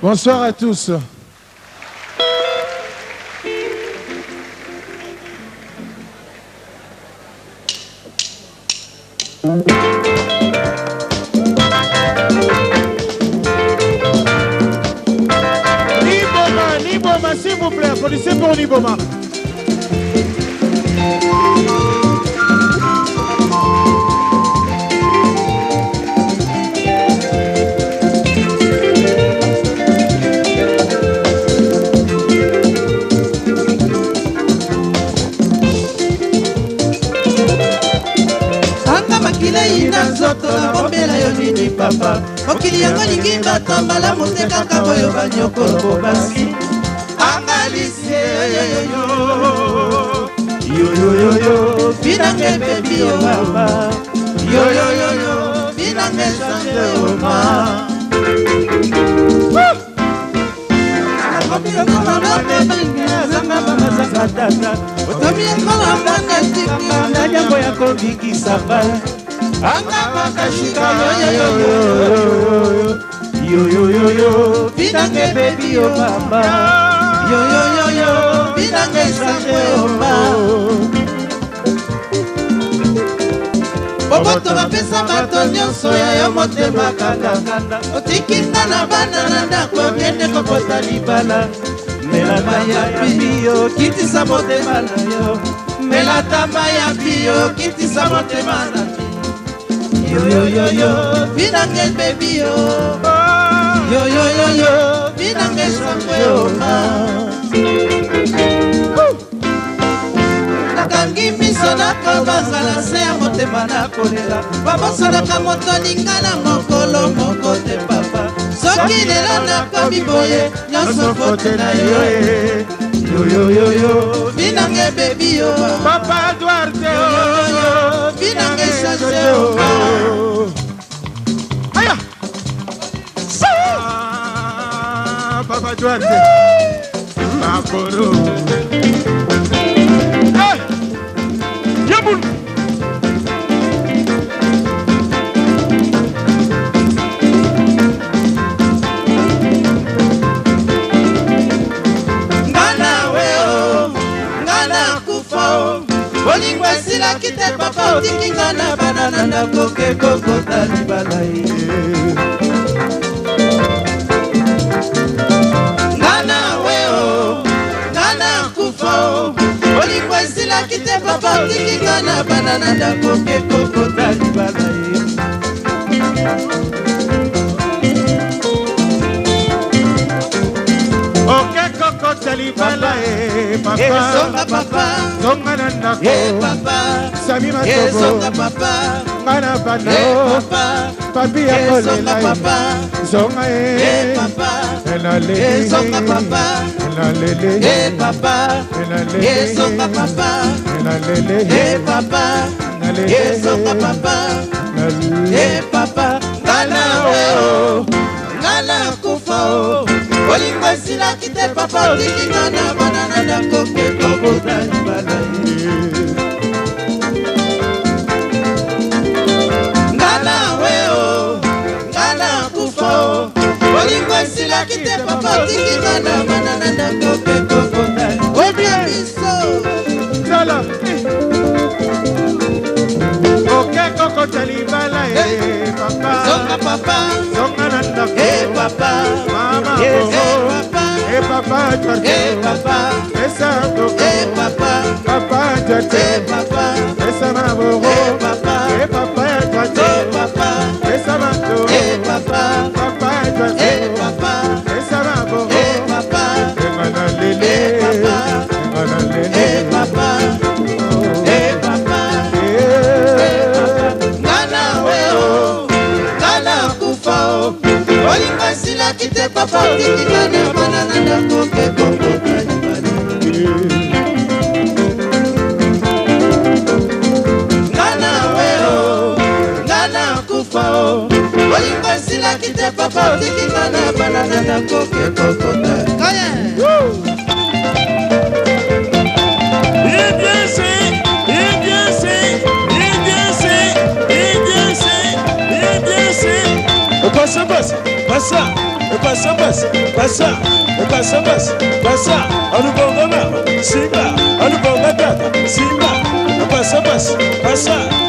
Bonsoir à tous. Niboma, s'il vous plaît, applaudissez pour Niboma. Papa, okili yango lingi bato malamu te kaka boyo banyokolo basi angalisie yo binange bebi yo baba yo binange sange oma otomi ekolo mbanga tiki ndanyambo ya kobikisa bala anga makashika yo binange baby yo mama yo binange sange oma boboto bapesa bato nyonso ya yo motema kandakanda otikinga na bana na ndako biende kokota libala mela maya biyo kitisa motema na yo mela tama ya biyo kitisa motema na yo binange baby yo binange sango yo nakangi miso nakobazala se ya motema nakolela babosolaka moto linga na mokolo moko te papa soki lelo nakomi boye nyonso fote na yo binange baby yo Papa Duarte binange change yo aya Papa Duarte Makoro Yabun kite papa otikinga na banana na koke kokota libala ngana weo ngana kufa olingo esila kite papa otikinga na banana na koke kokota libala Libala papa songa papa songa nanda papa sami matobo songa papa ngana bano papa papi ya kolela papa songa papa elale songa papa elale papa songa papa elale papa songa papa papa ngana weo ngana kufa olingo esila kite papa otikinga na banana na koke kokota libala ngana weo ngana kufa olingo esila kite papa otikinga na banana na koke kokota obia biso zala oke kokota libala papa songa papa songa nanda papa mama papa papa papa esa papa papa jate papa esa mabo papa papa jate papa esa mabo papa papa jate papa esa mabo papa ngana lele papa ngana lele papa papa ngana weo ngana kufa olinga sila kite papa otikinga na banana na koke kokota libala ngana weo ngana kufa olinga sila kite papa otikinga na banana na koke kokota kaya passa passa, passa, passa, passa, passa, ano bom da mama, simba, ano bom da gata, simba, passa, passa, passa.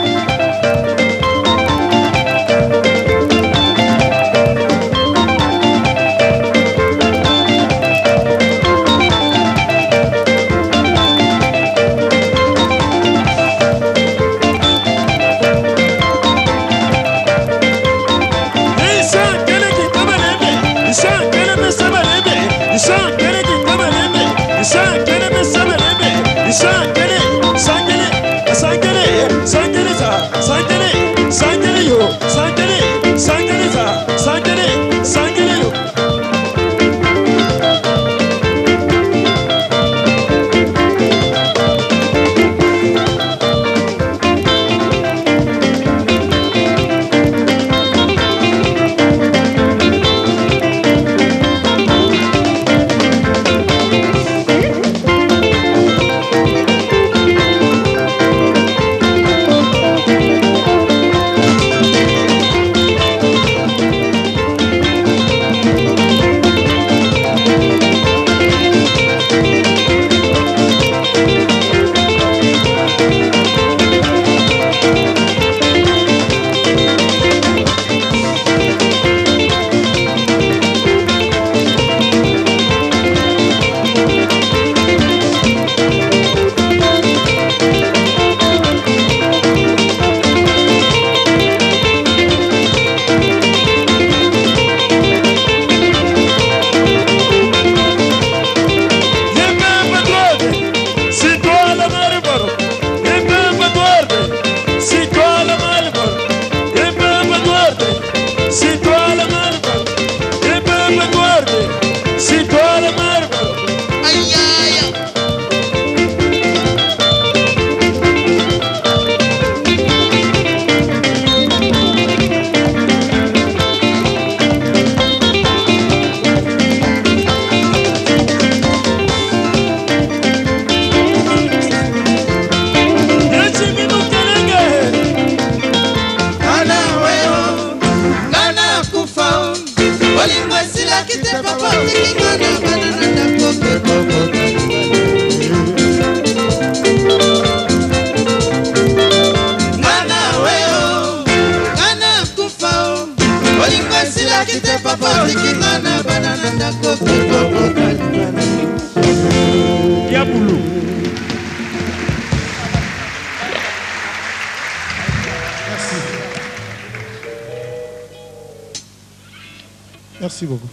Merci beaucoup.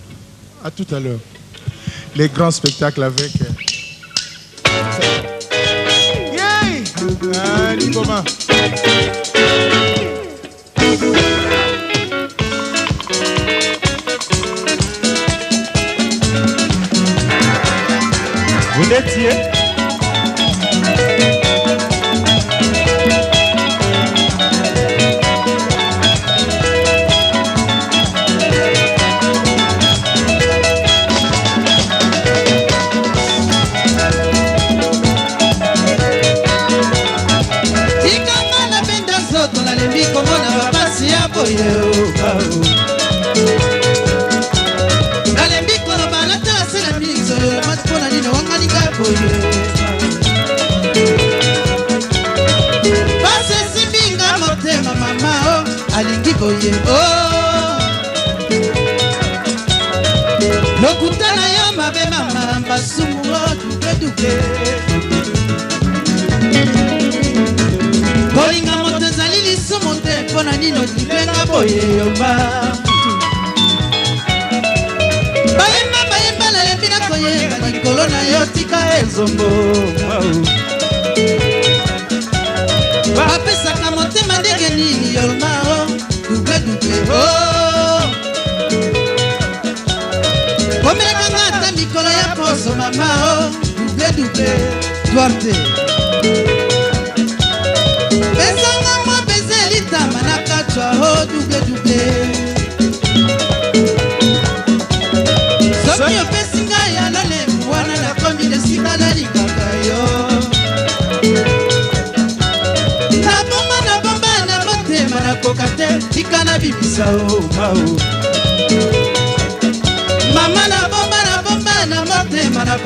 À tout à l'heure. Les grands spectacles avec... Yay! Ah, Liboma. Vous l'étiez? Lokutana yo mabe mama basumu duke kolinga moto ezali lisumu te mpona nino libenga boye yoba bayemba nalembi nakoyenga likolo na yo tika ezombo bapesaka motema ndenge nini yolma duke komelakanga ata mikolo ya poso mama duke duarte pesanga mwa pese litama na kachwa duke soki opesi ngai ya lolemu wana nakomi lesika nalikaka yo nabomba na motema nakoka te tika na bibisa o mao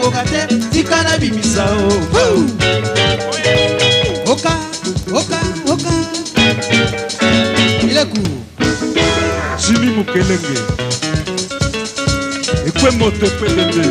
koka te tika na bimisa oka ileku Jimmy Mukelenge ekwe moto pelende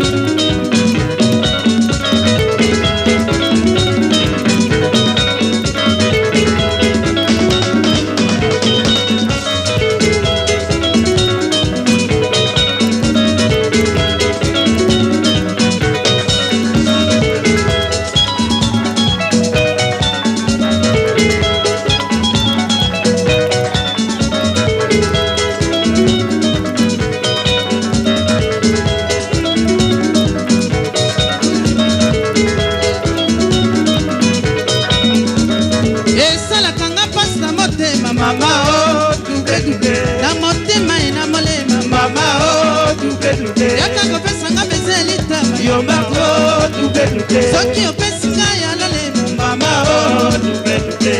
soki opesinga ya lolemo mama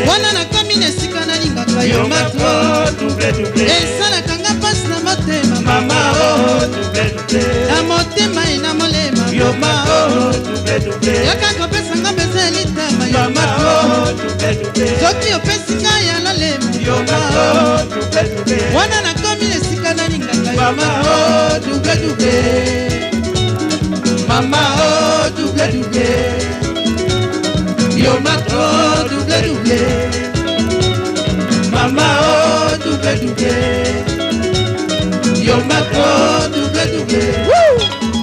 wana nakomi na esika nalingaka yo mato esalaka nga mpasi na motema mama na motema ye na molema yoma yaka kopesanga mbeza elitama yo mato soki opesinga ya lolemo yoma wana nakomi na esika nalingaka yo mato Mama oh double yo mato double Mama oh double yo mato double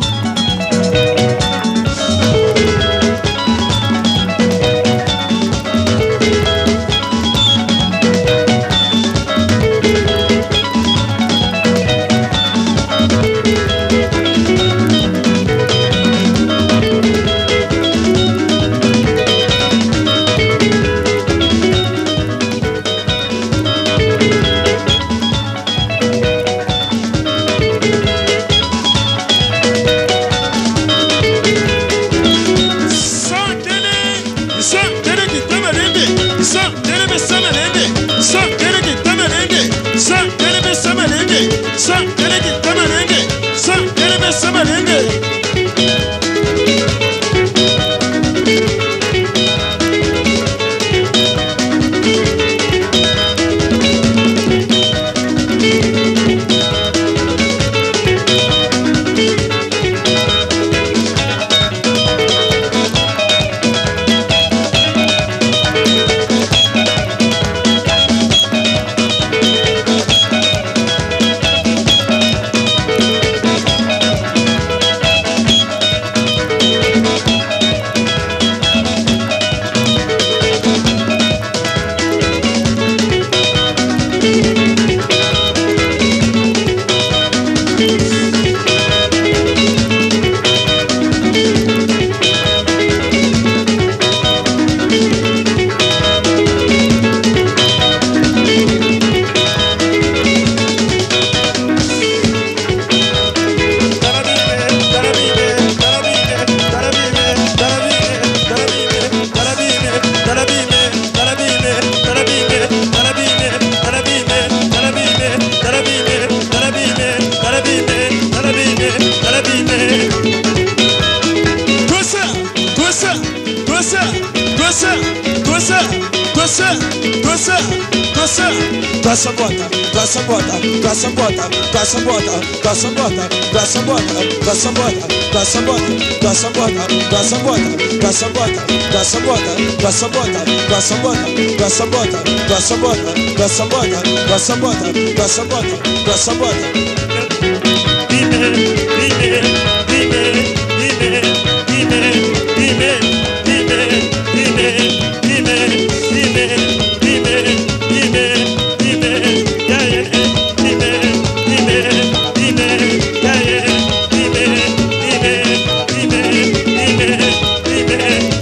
Dime,